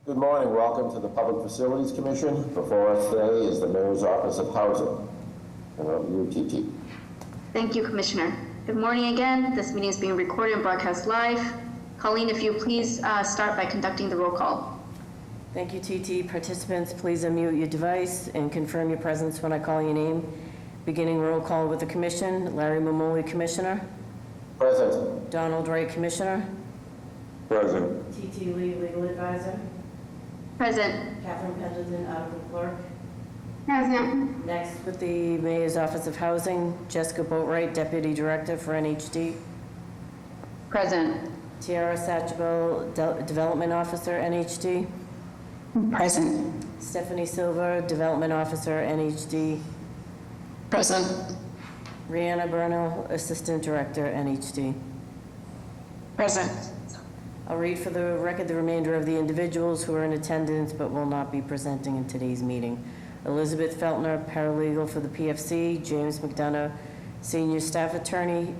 Good morning. Welcome to the Public Facilities Commission. Before us today is the Mayor's Office of Housing. And UTT. Thank you, Commissioner. Good morning again. This meeting is being recorded and broadcast live. Colleen, if you please start by conducting the roll call. Thank you, TT. Participants, please unmute your device and confirm your presence when I call your name. Beginning roll call with the Commission. Larry Mamoli, Commissioner. Present. Donald Wright, Commissioner. Present. TT Lee, Legal Advisor. Present. Catherine Pendleton, Article Clerk. Present. Next, with the Mayor's Office of Housing, Jessica Boatwright, Deputy Director for NHD. Present. Tiara Satchwell, Development Officer, NHD. Present. Stephanie Silver, Development Officer, NHD. Present. Rihanna Burnell, Assistant Director, NHD. Present. I'll read for the record the remainder of the individuals who are in attendance but will not be presenting in today's meeting. Elizabeth Feltner, paralegal for the PFC. James McDonough, Senior Staff Attorney.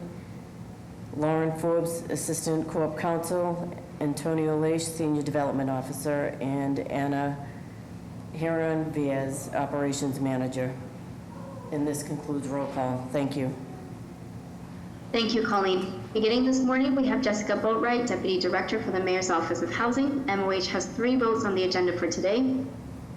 Lauren Forbes, Assistant Co-op Counsel. Antonio Leish, Senior Development Officer. And Anna Heron Viez, Operations Manager. And this concludes roll call. Thank you. Thank you, Colleen. Beginning this morning, we have Jessica Boatwright, Deputy Director for the Mayor's Office of Housing. MOH has 3 votes on the agenda for today.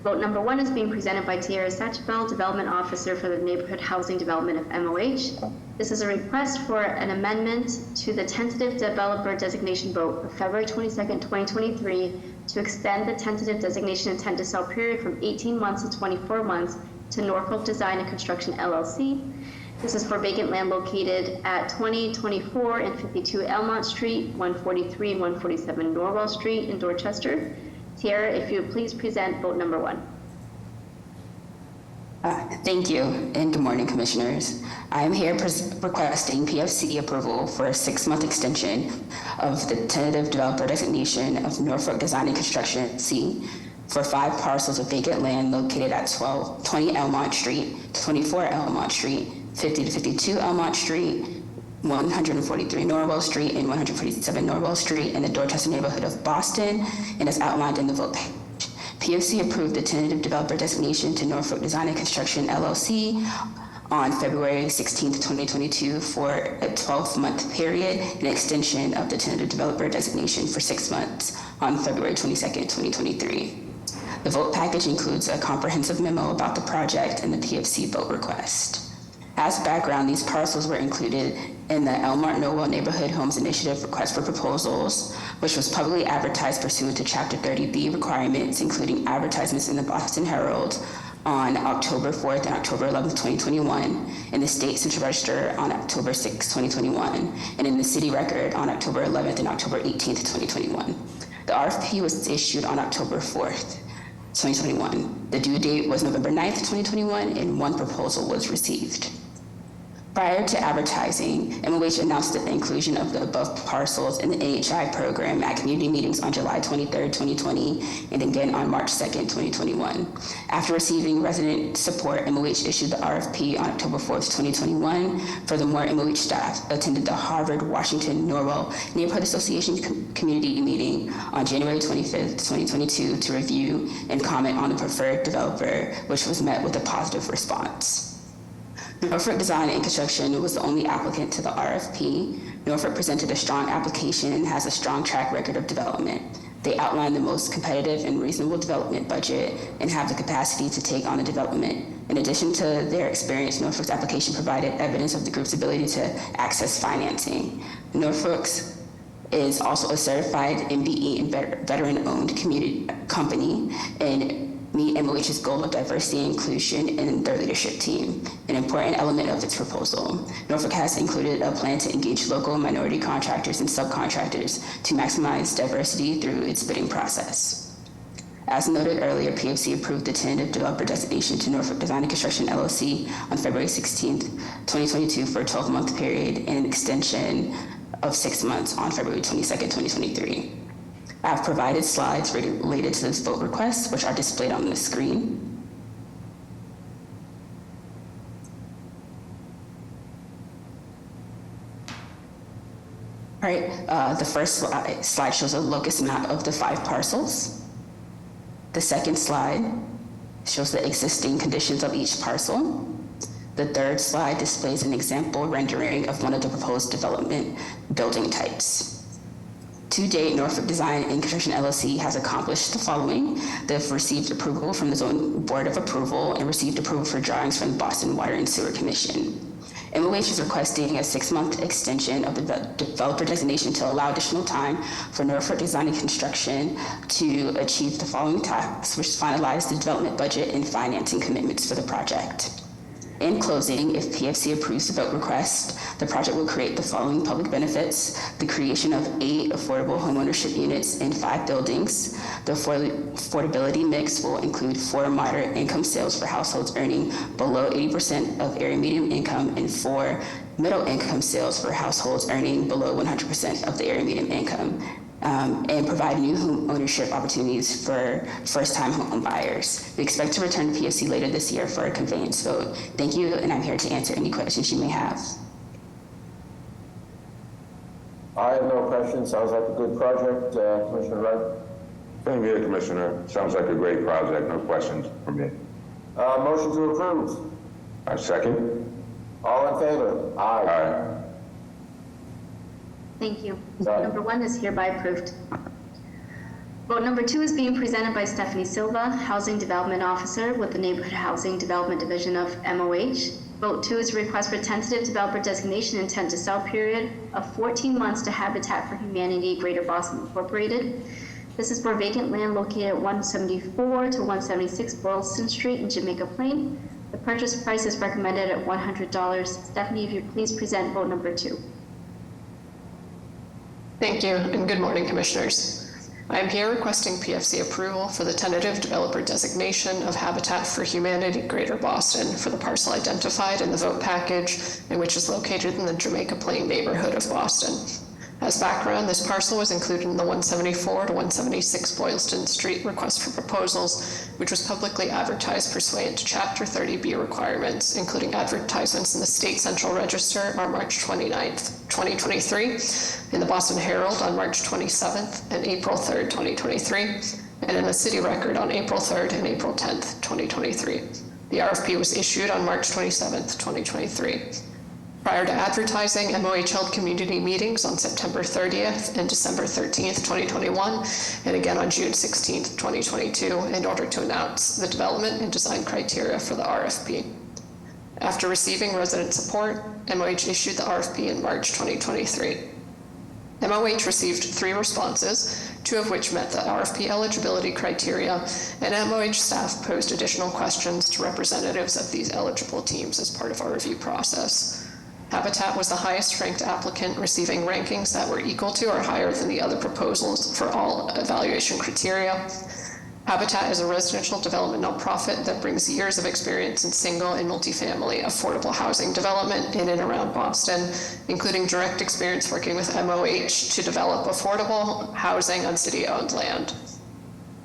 Vote number 1 is being presented by Tiara Satchwell, Development Officer for the Neighborhood Housing Development of MOH. This is a request for an amendment to the tentative developer designation vote of February 22nd, 2023 to extend the tentative designation intent to sell period from 18 months to 24 months to Norfolk Design and Construction LLC. This is for vacant land located at 2024 and 52 Elmont Street, 143 and 147 Norwell Street in Dorchester. Tiara, if you would please present vote number 1. Thank you, and good morning, Commissioners. I am here requesting PFC approval for a 6-month extension of the tentative developer designation of Norfolk Design and Construction LLC for 5 parcels of vacant land located at 20 Elmont Street, 24 Elmont Street, 50 to 52 Elmont Street, 143 Norwell Street, and 147 Norwell Street in the Dorchester neighborhood of Boston, and as outlined in the vote package. PFC approved the tentative developer designation to Norfolk Design and Construction LLC on February 16, 2022 for a 12-month period, an extension of the tentative developer designation for 6 months on February 22, 2023. The vote package includes a comprehensive memo about the project and the PFC vote request. As background, these parcels were included in the Elmont Norwell Neighborhood Homes Initiative request for proposals, which was publicly advertised pursuant to Chapter 30B requirements, including advertisements in the Boston Herald on October 4th and October 11th, 2021, in the State Central Register on October 6th, 2021, and in the City Record on October 11th and October 18th, 2021. The RFP was issued on October 4th, 2021. The due date was November 9th, 2021, and 1 proposal was received. Prior to advertising, MOH announced the inclusion of the above parcels in the NHI program at community meetings on July 23, 2020, and again on March 2, 2021. After receiving resident support, MOH issued the RFP on October 4, 2021. Furthermore, MOH staff attended the Harvard-Washington Norwell Neighborhood Association community meeting on January 25, 2022 to review and comment on the preferred developer, which was met with a positive response. Norfolk Design and Construction was the only applicant to the RFP. Norfolk presented a strong application and has a strong track record of development. They outlined the most competitive and reasonable development budget and have the capacity to take on the development. In addition to their experience, Norfolk's application provided evidence of the group's ability to access financing. Norfolk's is also a certified MBE and veteran-owned community company and meet MOH's goal of diversity and inclusion in their leadership team, an important element of its proposal. Norfolk has included a plan to engage local minority contractors and subcontractors to maximize diversity through its bidding process. As noted earlier, PFC approved the tentative developer designation to Norfolk Design and Construction LLC on February 16, 2022 for a 12-month period and an extension of 6 months on February 22, 2023. I have provided slides related to this vote request, which are displayed on the screen. All right, the first slide shows a locus map of the 5 parcels. The second slide shows the existing conditions of each parcel. The third slide displays an example rendering of one of the proposed development building types. To date, Norfolk Design and Construction LLC has accomplished the following. They've received approval from the Zoning Board of Approval and received approval for drawings from the Boston Water and Sewer Commission. MOH is requesting a 6-month extension of the developer designation to allow additional time for Norfolk Design and Construction to achieve the following tasks, which finalize the development budget and financing commitments for the project. In closing, if PFC approves the vote request, the project will create the following public benefits: the creation of 8 affordable homeownership units in 5 buildings. The affordability mix will include 4 moderate income sales for households earning below 80% of area median income and 4 middle income sales for households earning below 100% of the area median income. And provide new home ownership opportunities for first-time home buyers. We expect to return to PFC later this year for a conveyance vote. Thank you, and I'm here to answer any questions you may have. I have no questions. Sounds like a good project. Commissioner Wright? Same here, Commissioner. Sounds like a great project. No questions from me. Motion to approve. I second. All in favor? Aye. Aye. Thank you. Sorry. Vote number 1 is hereby approved. Vote number 2 is being presented by Stephanie Silva, Housing Development Officer with the Neighborhood Housing Development Division of MOH. Vote 2 is a request for tentative developer designation intent to sell period of 14 months to Habitat for Humanity Greater Boston Incorporated. This is for vacant land located at 174 to 176 Boylston Street in Jamaica Plain. The purchase price is recommended at $100. Stephanie, if you'd please present vote number 2. Thank you, and good morning, Commissioners. I am here requesting PFC approval for the tentative developer designation of Habitat for Humanity Greater Boston for the parcel identified in the vote package and which is located in the Jamaica Plain neighborhood of Boston. As background, this parcel was included in the 174 to 176 Boylston Street request for proposals, which was publicly advertised pursuant to Chapter 30B requirements, including advertisements in the State Central Register on March 29th, 2023, in the Boston Herald on March 27th and April 3rd, 2023, and in the City Record on April 3rd and April 10th, 2023. The RFP was issued on March 27th, 2023. Prior to advertising, MOH held community meetings on September 30th and December 13th, 2021, and again on June 16th, 2022, in order to announce the development and design criteria for the RFP. After receiving resident support, MOH issued the RFP in March 2023. MOH received 3 responses, 2 of which met the RFP eligibility criteria, and MOH staff posed additional questions to representatives of these eligible teams as part of our review process. Habitat was the highest ranked applicant, receiving rankings that were equal to or higher than the other proposals for all evaluation criteria. Habitat is a residential development nonprofit that brings years of experience in single and multifamily affordable housing development in and around Boston, including direct experience working with MOH to develop affordable housing on city-owned land.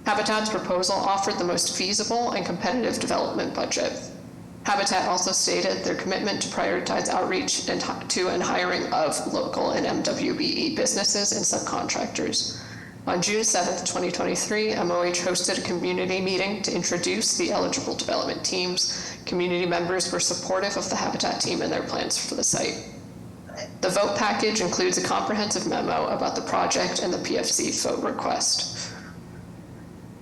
Habitat's proposal offered the most feasible and competitive development budget. Habitat also stated their commitment to prioritize outreach and hiring of local and MWBE businesses and subcontractors. On June 7th, 2023, MOH hosted a community meeting to introduce the eligible development teams. Community members were supportive of the Habitat team and their plans for the site. The vote package includes a comprehensive memo about the project and the PFC vote request.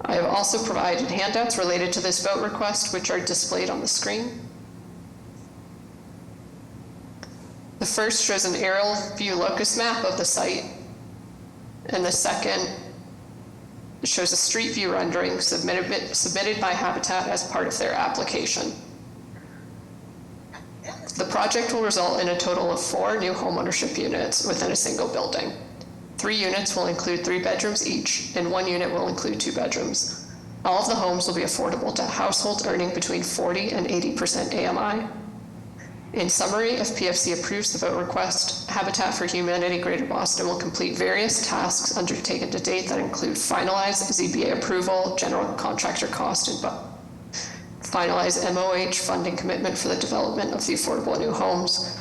I have also provided handouts related to this vote request, which are displayed on the screen. The first shows an aerial view locus map of the site, and the second shows a street view rendering submitted by Habitat as part of their application. The project will result in a total of 4 new homeownership units within a single building. 3 units will include 3 bedrooms each, and 1 unit will include 2 bedrooms. All of the homes will be affordable to households earning between 40 and 80% AMI. In summary, if PFC approves the vote request, Habitat for Humanity Greater Boston will complete various tasks undertaken to date that include finalize ZBA approval, general contractor cost, and finalize MOH funding commitment for the development of the affordable new homes,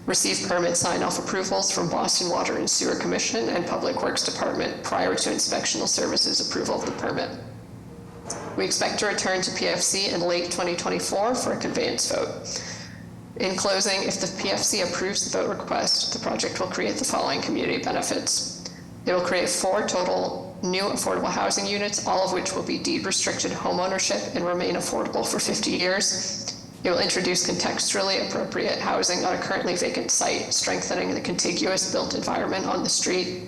receive permit sign-off approvals from Boston Water and Sewer Commission and Public Works Department prior to inspectional services approval of the permit. We expect to return to PFC in late 2024 for a conveyance vote. In closing, if the PFC approves the vote request, the project will create the following community benefits. It will create 4 total new affordable housing units, all of which will be deed-restricted homeownership and remain affordable for 50 years. It will introduce contextually appropriate housing on a currently vacant site, strengthening the contiguous built environment on the street.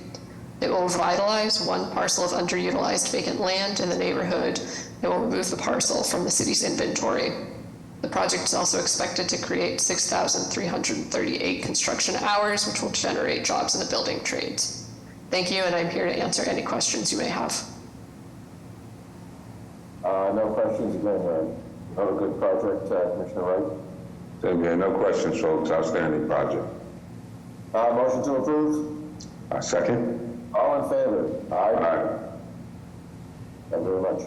It will revitalize 1 parcel of underutilized vacant land in the neighborhood and will remove the parcel from the city's inventory. The project is also expected to create 6,338 construction hours, which will generate jobs in the building trades. Thank you, and I'm here to answer any questions you may have. No questions again. Another good project, Commissioner Wright. Same here, no questions, folks. Outstanding project. Motion to approve? Second? All in favor? Aye. Thank you very much.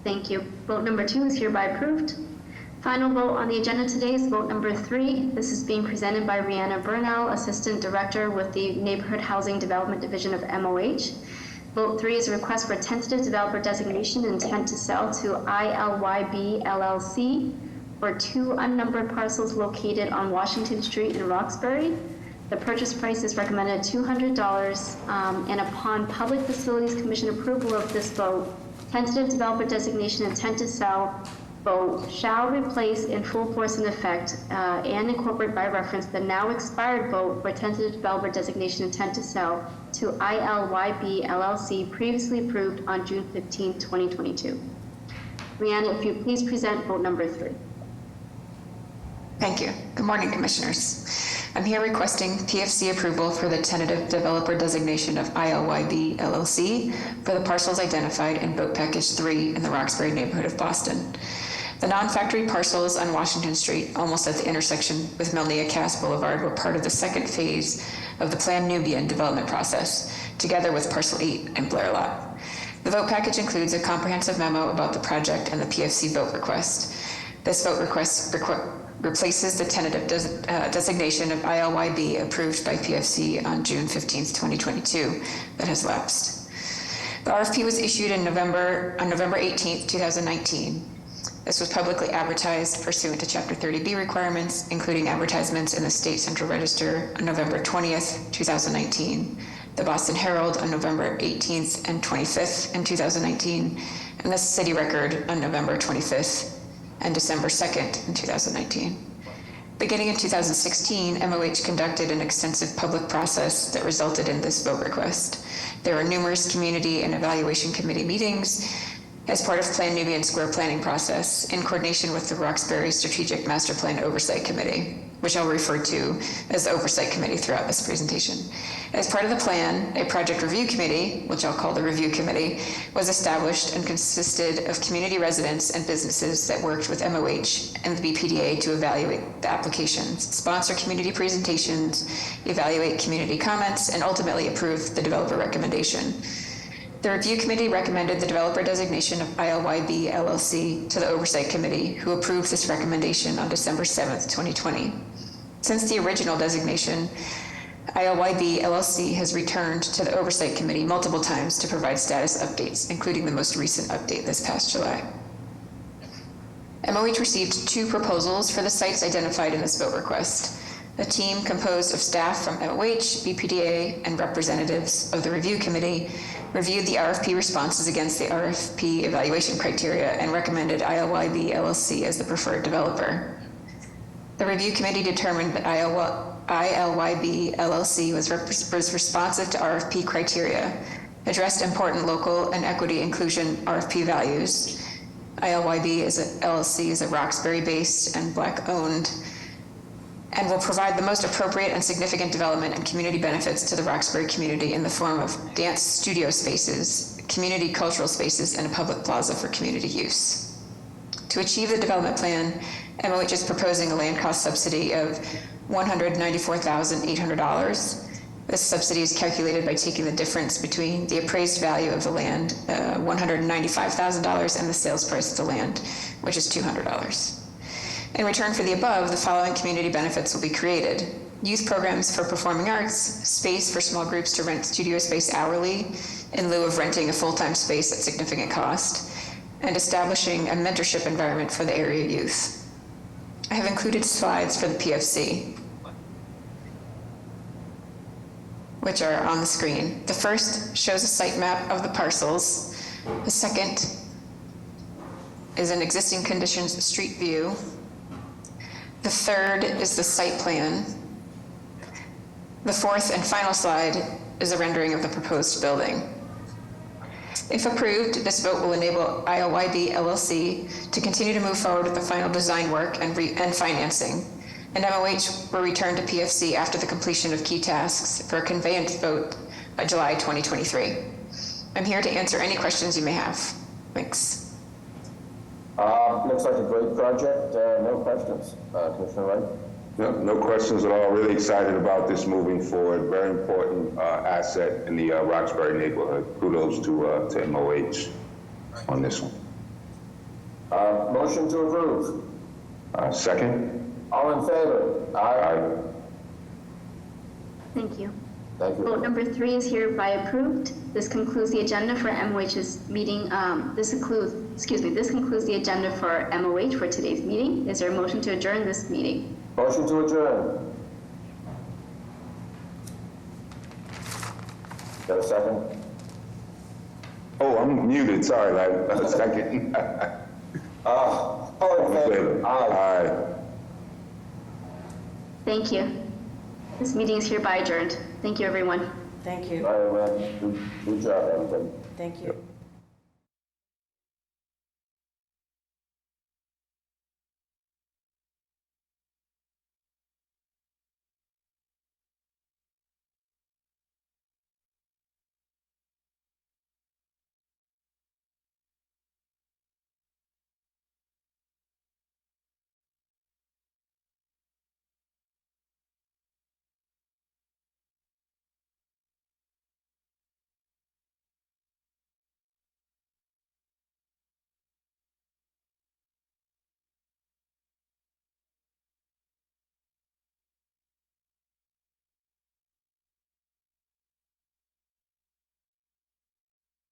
Thank you. Vote number 2 is hereby approved. Final vote on the agenda today is vote number 3. This is being presented by Rihanna Burnell, Assistant Director with the Neighborhood Housing Development Division of MOH. Vote 3 is a request for tentative developer designation intent to sell to ILYB LLC for 2 unnumbered parcels located on Washington Street in Roxbury. The purchase price is recommended $200, and upon Public Facilities Commission approval of this vote, tentative developer designation intent to sell vote shall replace in full force and effect and incorporate by reference the now expired vote for tentative developer designation intent to sell to ILYB LLC previously approved on June 15, 2022. Rihanna, if you please present vote number 3. Thank you. Good morning, Commissioners. I'm here requesting PFC approval for the tentative developer designation of ILYB LLC for the parcels identified in Vote Package 3 in the Roxbury neighborhood of Boston. The non-factory parcels on Washington Street, almost at the intersection with Milnia Cass Boulevard, were part of the second phase of the Plan Nubian development process, together with Parcel 8 and Blair Lot. The vote package includes a comprehensive memo about the project and the PFC vote request. This vote request replaces the tentative designation of ILYB approved by PFC on June 15, 2022 that has lapsed. The RFP was issued on November 18, 2019. This was publicly advertised pursuant to Chapter 30B requirements, including advertisements in the State Central Register on November 20th, 2019, the Boston Herald on November 18th and 25th in 2019, and the City Record on November 25th and December 2nd in 2019. Beginning in 2016, MOH conducted an extensive public process that resulted in this vote request. There were numerous community and evaluation committee meetings as part of Plan Nubian Square planning process in coordination with the Roxbury Strategic Master Plan Oversight Committee, which I'll refer to as the Oversight Committee throughout this presentation. As part of the plan, a project review committee, which I'll call the Review Committee, was established and consisted of community residents and businesses that worked with MOH and the BPDA to evaluate the applications, sponsor community presentations, evaluate community comments, and ultimately approve the developer recommendation. The Review Committee recommended the developer designation of ILYB LLC to the Oversight Committee, who approved this recommendation on December 7th, 2020. Since the original designation, ILYB LLC has returned to the Oversight Committee multiple times to provide status updates, including the most recent update this past July. MOH received 2 proposals for the sites identified in this vote request. A team composed of staff from MOH, BPDA, and representatives of the Review Committee reviewed the RFP responses against the RFP evaluation criteria and recommended ILYB LLC as the preferred developer. The Review Committee determined that ILYB LLC was responsive to RFP criteria, addressed important local and equity inclusion RFP values. ILYB LLC is a Roxbury-based and Black-owned and will provide the most appropriate and significant development and community benefits to the Roxbury community in the form of dance studio spaces, community cultural spaces, and a public plaza for community use. To achieve the development plan, MOH is proposing a land cost subsidy of $194,800. This subsidy is calculated by taking the difference between the appraised value of the land, $195,000, and the sales price of the land, which is $200. In return for the above, the following community benefits will be created: youth programs for performing arts, space for small groups to rent studio space hourly in lieu of renting a full-time space at significant cost, and establishing a mentorship environment for the area youth. I have included slides for the PFC, which are on the screen. The first shows a site map of the parcels. The second is an existing conditions street view. The third is the site plan. The fourth and final slide is a rendering of the proposed building. If approved, this vote will enable ILYB LLC to continue to move forward with the final design work and financing, and MOH will return to PFC after the completion of key tasks for a conveyance vote by July 2023. I'm here to answer any questions you may have. Thanks. Looks like a great project. No questions. Commissioner Wright? No questions at all. Really excited about this moving forward. Very important asset in the Roxbury neighborhood. Kudos to MOH on this one. Motion to approve. Second? All in favor? Aye. Thank you. Thank you. Vote number 3 is hereby approved. This concludes the agenda for MOH's meeting. This concludes the agenda for MOH for today's meeting. Is there a motion to adjourn this meeting? Motion to adjourn. Got a second? Oh, I'm muted. Sorry, like, second. All in favor? Aye. Aye. Thank you. This meeting is hereby adjourned. Thank you, everyone. Thank you. All right, well, good job, everybody. Thank you.